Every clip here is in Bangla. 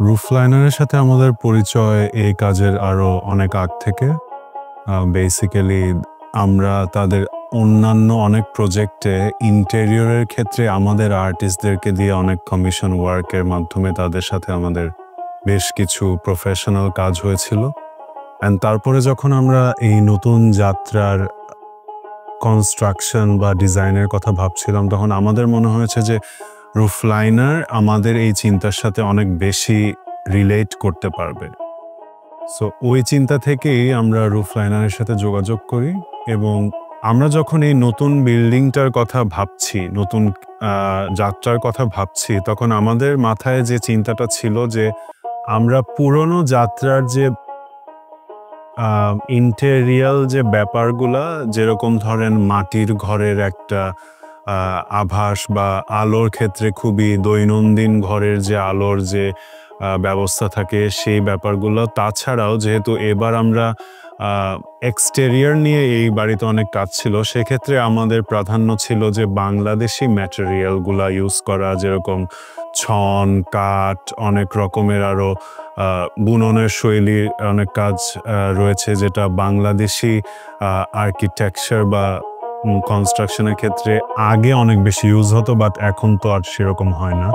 রুফলাইনারের সাথে আমাদের পরিচয় এই কাজের আরো অনেক আগ থেকে। বেসিক্যালি আমরা তাদের অন্যান্য অনেক প্রজেক্টে ইন্টেরিয়রের ক্ষেত্রে আমাদের আর্টিস্টদেরকে দিয়ে অনেক কমিশন ওয়ার্কের মাধ্যমে তাদের সাথে আমাদের বেশ কিছু প্রফেশনাল কাজ হয়েছিল। অ্যান্ড তারপরে যখন আমরা এই নতুন যাত্রার কনস্ট্রাকশন বা ডিজাইনের কথা ভাবছিলাম, তখন আমাদের মনে হয়েছে যে রুফলাইনার আমাদের এই চিন্তার সাথে অনেক বেশি রিলেট করতে পারবে। সো ওই চিন্তা থেকেই আমরা রুফলাইনারের সাথে যোগাযোগ করি এবং আমরা যখন এই নতুন বিল্ডিংটার কথা ভাবছি, নতুন যাত্রার কথা ভাবছি, তখন আমাদের মাথায় যে চিন্তাটা ছিল যে আমরা পুরনো যাত্রার যে ইন্টেরিয়াল যে ব্যাপারগুলা, যেরকম ধরেন মাটির ঘরের একটা আভাস বা আলোর ক্ষেত্রে খুবই দৈনন্দিন ঘরের যে আলোর যে ব্যবস্থা থাকে সেই ব্যাপারগুলো, তাছাড়াও যেহেতু এবার আমরা এক্সটেরিয়র নিয়ে এই বাড়িতে অনেক কাজ ছিল, সেক্ষেত্রে আমাদের প্রাধান্য ছিল যে বাংলাদেশি ম্যাটেরিয়ালগুলা ইউজ করা, যেরকম ছন, কাঠ, অনেক রকমের আরও বুননের শৈলীর অনেক কাজ রয়েছে, যেটা বাংলাদেশি আর্কিটেকচার বা কনস্ট্রাকশনের ক্ষেত্রে আগে অনেক বেশি ইউজ হতো, বাট এখন তো আর সেরকম হয় না।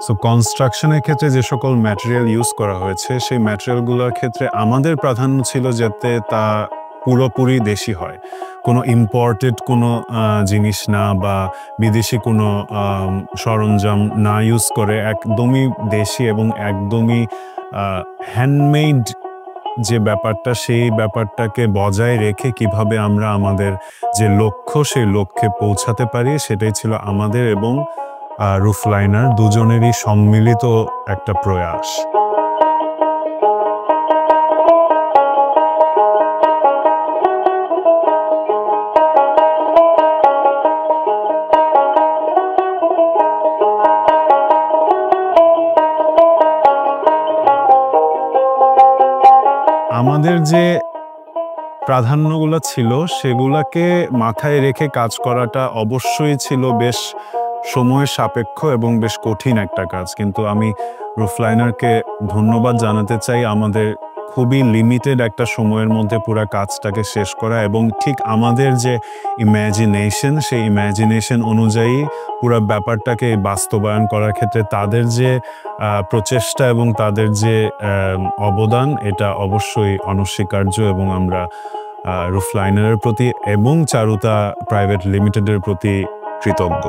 সো কনস্ট্রাকশনের ক্ষেত্রে যে সকল ম্যাটেরিয়াল ইউজ করা হয়েছে, সেই ম্যাটেরিয়ালগুলোর ক্ষেত্রে আমাদের প্রাধান্য ছিল যাতে তা পুরোপুরি দেশি হয়, কোনো ইম্পোর্টেড কোনো জিনিস না বা বিদেশি কোনো সরঞ্জাম না ইউজ করে একদমই দেশি এবং একদমই হ্যান্ডমেড যে ব্যাপারটা, সেই ব্যাপারটাকে বজায় রেখে কিভাবে আমরা আমাদের যে লক্ষ্য, সেই লক্ষ্যে পৌঁছাতে পারি, সেটাই ছিল আমাদের এবং রুফলাইনার দুজনেরই সম্মিলিত একটা প্রয়াস। আমাদের যে প্রাধান্যগুলো ছিল সেগুলোকে মাথায় রেখে কাজ করাটা অবশ্যই ছিল বেশ সময়ের সাপেক্ষ এবং বেশ কঠিন একটা কাজ, কিন্তু আমি রুফলাইনারকে ধন্যবাদ জানাতে চাই আমাদের খুবই লিমিটেড একটা সময়ের মধ্যে পুরো কাজটাকে শেষ করা এবং ঠিক আমাদের যে ইম্যাজিনেশন, সেই ইম্যাজিনেশন অনুযায়ী পুরো ব্যাপারটাকে বাস্তবায়ন করার ক্ষেত্রে তাদের যে প্রচেষ্টা এবং তাদের যে অবদান, এটা অবশ্যই অনস্বীকার্য এবং আমরা রুফলাইনারের প্রতি এবং চারুতা প্রাইভেট লিমিটেডের প্রতি কৃতজ্ঞ।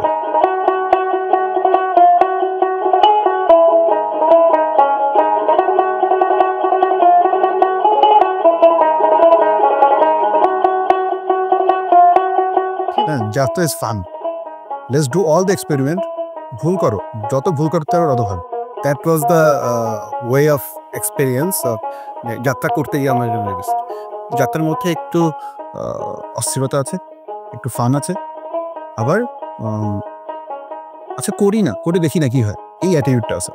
যাত্রা is fun, let's do all the experiment. ভুল করো, যত ভুল করতে পারো তত ভালো। That was the way of experience যাত্রা করতে গিয়ে আমার যাত্রার মধ্যে একটু অস্থিরতা আছে, একটু ফান আছে, আবার আচ্ছা করি না, করে দেখি না কি হয়, এই অ্যাটিটিউডটা আছে।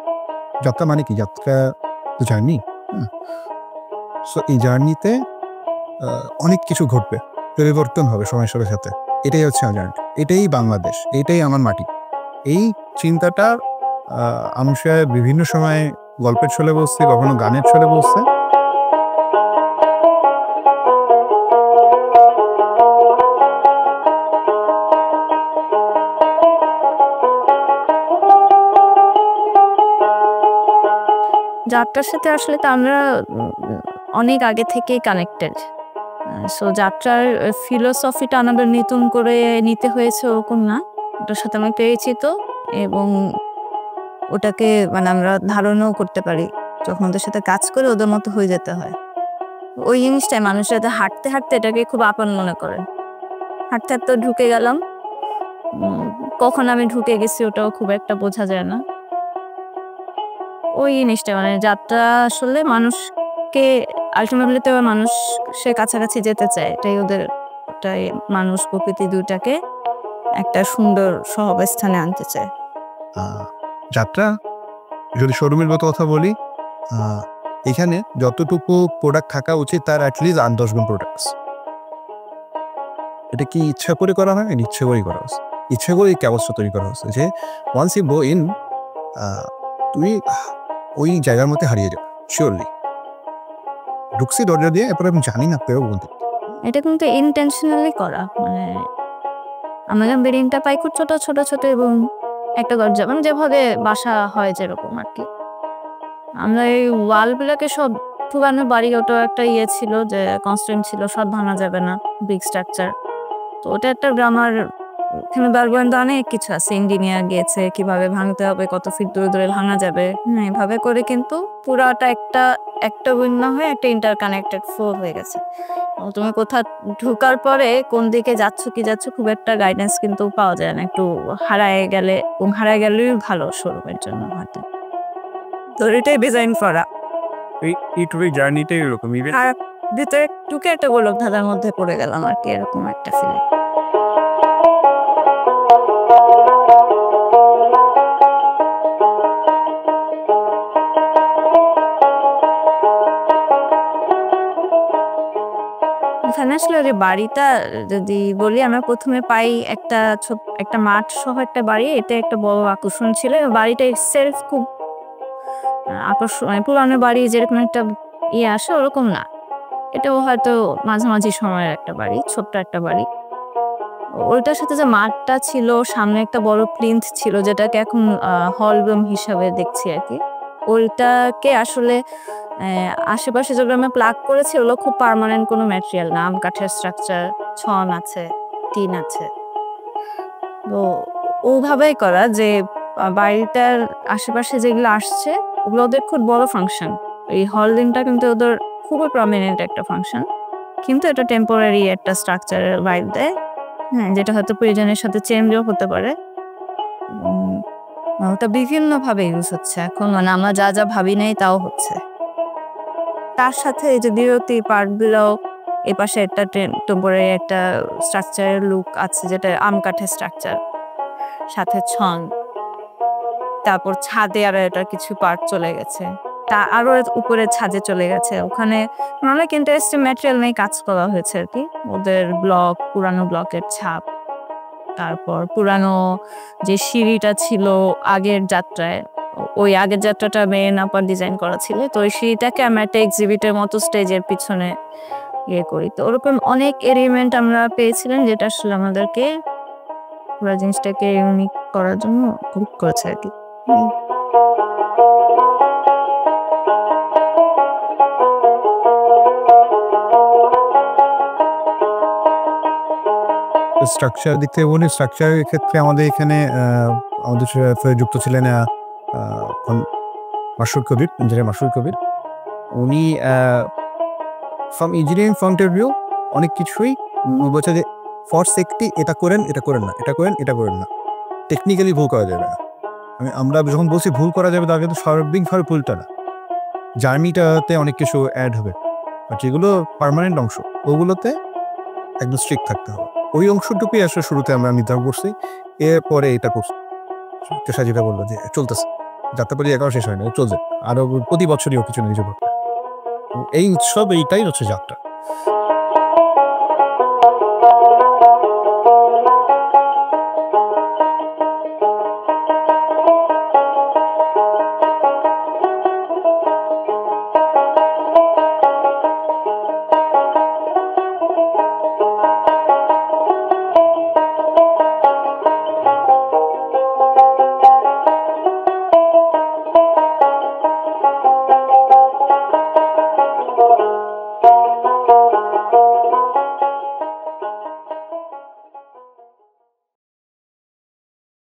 যাত্রা মানে কি? যাত্রা তো জার্নি। সো এই জার্নিতে অনেক কিছু ঘটবে, পরিবর্তন হবে সময়ের সাথে সাথে। এটাই হচ্ছে আমার জার্নি, এটাই বাংলাদেশ, এটাই আমার মাটি। এই চিন্তাটা মানুষের বিভিন্ন সময় গল্পের ছলে বলছে, কখনো গানের ছলে বলছে। যাত্রার সাথে আসলে তো আমরা অনেক আগে থেকেই কানেক্টেড। সো যাত্রার ফিলোসফিটা আমাদের নতুন করে নিতে হয়েছে ওরকম না, ওটার সাথে আমি পরিচিত এবং ওটাকে মানে আমরা ধারণাও করতে পারি। যখন ওদের সাথে কাজ করে ওদের মতো হয়ে যেতে হয়, ওই জিনিসটাই মানুষের সাথে হাঁটতে হাঁটতে এটাকে খুব আপন মনে করে। হাঁটতে হাঁটতে ঢুকে গেলাম, কখন আমি ঢুকে গেছি ওটাও খুব একটা বোঝা যায় না। ওই জিনিসটা মানে যাত্রা আসলে মানুষকে আলটিমেটলি তো মানুষ সে কাছাকাছি যেতে চায়, এটাই ওদের, এটাই মানুষ প্রকৃতি দুটাকে একটা সুন্দর সহাবস্থানে আনতে চায়। যাত্রা যদি শোরুমের মতো কথা বলি, এখানে যতটুকু প্রোডাক্ট থাকা উচিত তার অ্যাটলিস্ট 8-10 গুণ প্রোডাক্ট। এটা কি ইচ্ছা করে করা হয়? ইচ্ছা করেই করা হচ্ছে, ইচ্ছা করে এই ব্যবস্থা তৈরি করা হচ্ছে যে ওয়ান্স ইউ গো ইন তুমি ওই জায়গার মধ্যে হারিয়ে যাবে শিওরলি। ঢুকছি দরজা দিয়ে, এরপরে আমি জানি না কেউ বলতে। এটা কিন্তু ইন্টেনশনালি করা, মানে আমরা যখন বিল্ডিংটা পাই খুব ছোট ছোট ছোট এবং একটা দরজা, মানে যেভাবে বাসা হয় যেরকম আর কি। আমরা এই ওয়ালগুলোকে সব, পুরানো বাড়ি ওটা একটা ইয়ে ছিল যে কনস্ট্যান্ট ছিল, সব ভাঙা যাবে না, বিগ স্ট্রাকচার। তো ওটা একটা গ্রামার, এখানে বারবার অনেক কিছু আছে, ইঞ্জিনিয়ার গিয়েছে কিভাবে ভাঙতে হবে, কত ফিট দূরে দূরে ভাঙা যাবে, এভাবে করে কিন্তু পুরাটা একটা ভিন্ন হয়ে একটা ইন্টারকানেক্টেড ফ্লো হয়ে গেছে। তুমি কোথাও ঢুকার পরে কোন দিকে যাচ্ছ কি যাচ্ছ খুব একটা গাইডেন্স কিন্তু পাওয়া যায় না, একটু হারায় গেলেই ভালো শোরুমের জন্য হয়তো। তো এটাই ডিজাইন করা, এই টুরি জার্নিটাই এরকম। আর ভিতরে ঢুকে একটা গোলক ধাঁধার মধ্যে পড়ে গেলাম আর কি, এরকম একটা ফিলিং। এখানে আসলে ওই বাড়িটা যদি বলি, আমরা প্রথমে পাই একটা মাঠ সহ একটা বাড়ি, এটা একটা বড় আকর্ষণ ছিল। বাড়িটা সেলফ খুব আকর্ষণ, পুরানো বাড়ি যেরকম একটা ইয়ে আসে ওরকম না, এটাও হয়তো মাঝামাঝি সময়ের একটা বাড়ি, ছোট্ট একটা বাড়ি। ওইটার সাথে যে মাঠটা ছিল, সামনে একটা বড় প্লিন্থ ছিল যেটাকে এখন হল রুম হিসাবে দেখছি আর কি। ওইটাকে আসলে আশেপাশে যেগুলো আমরা প্লাগ করেছি ওগুলো খুব পার্মানেন্ট কোনো ম্যাটেরিয়াল না, আম কাঠের স্ট্রাকচার, ছন আছে, টিন আছে। তো ওভাবেই করা যে বাড়িটার আশেপাশে যেগুলো আসছে ওগুলো ওদের খুব বড় ফাংশন। এই হল রুমটা কিন্তু ওদের খুবই প্রমিনেন্ট একটা ফাংশন, কিন্তু এটা টেম্পোরারি একটা স্ট্রাকচারের ভাইব দেয়, যেটা হয়তো প্রয়োজনের সাথে চেঞ্জও হতে পারে। ওটা বিভিন্নভাবে ইউজ হচ্ছে এখন, মানে আমরা যা যা ভাবি নাই তাও হচ্ছে। তার সাথে এই যে বিরতি পার্টগুলো, এপাশে একটা টেম্পোরারি একটা স্ট্রাকচারের লুক আছে যেটা আম কাঠের স্ট্রাকচার, সাথে ছন। তারপর ছাদে আরো এটা কিছু পার্ট চলে গেছে, তা আরো উপরে ছাদে চলে গেছে। ওখানে অনেক ইন্টারেস্টিং ম্যাটেরিয়াল নিয়ে কাজ করা হয়েছে আর কি। ওদের ব্লক, পুরানো ব্লকের ছাপ, তারপর পুরানো যে সিঁড়িটা ছিল আগের যাত্রায়, ওই আগের যাত্রাটা মেন আপার ডিজাইন করা ছিল। তো ওই সিঁড়িটাকে আমরা একটা এক্সিবিটের মতো স্টেজের পিছনে ইয়ে করি। তো ওরকম অনেক এলিমেন্ট আমরা পেয়েছিলাম যেটা আসলে আমাদেরকে পুরো জিনিসটাকে ইউনিক করার জন্য হেল্প করেছে আর কি। স্ট্রাকচার দিক থেকে বলি, স্ট্রাকচারের ক্ষেত্রে আমাদের এখানে আমাদের সাথে যুক্ত ছিলেন মাসুর কবির, ইঞ্জিনিয়ার মাসুর কবির। উনি from engineering point of view অনেক কিছুই বলছে যে ফর সেফটি এটা করেন, এটা করেন না, এটা করেন, এটা করেন না, টেকনিক্যালি ভুল করা যাবে না। আমরা যখন বলছি ভুল করা যাবে তার কিন্তু সার্বিকভাবে ভুলটা না, জার্নিটাতে অনেক কিছু অ্যাড হবে, আর যেগুলো পার্মানেন্ট অংশ ওগুলোতে একদম স্ট্রিক্ট থাকতে হবে। ওই অংশটুকুই আসলে শুরুতে আমরা নির্ধারণ করছি, এরপরে এটা করছি। সাজিদা বললো যে চলতেছে, যাত্রাপালি একাও শেষ হয় না, চলছে আরো প্রতি বছরই ও কিছু না কিছু ঘটবে। এই উৎসব এইটাই হচ্ছে যাত্রা।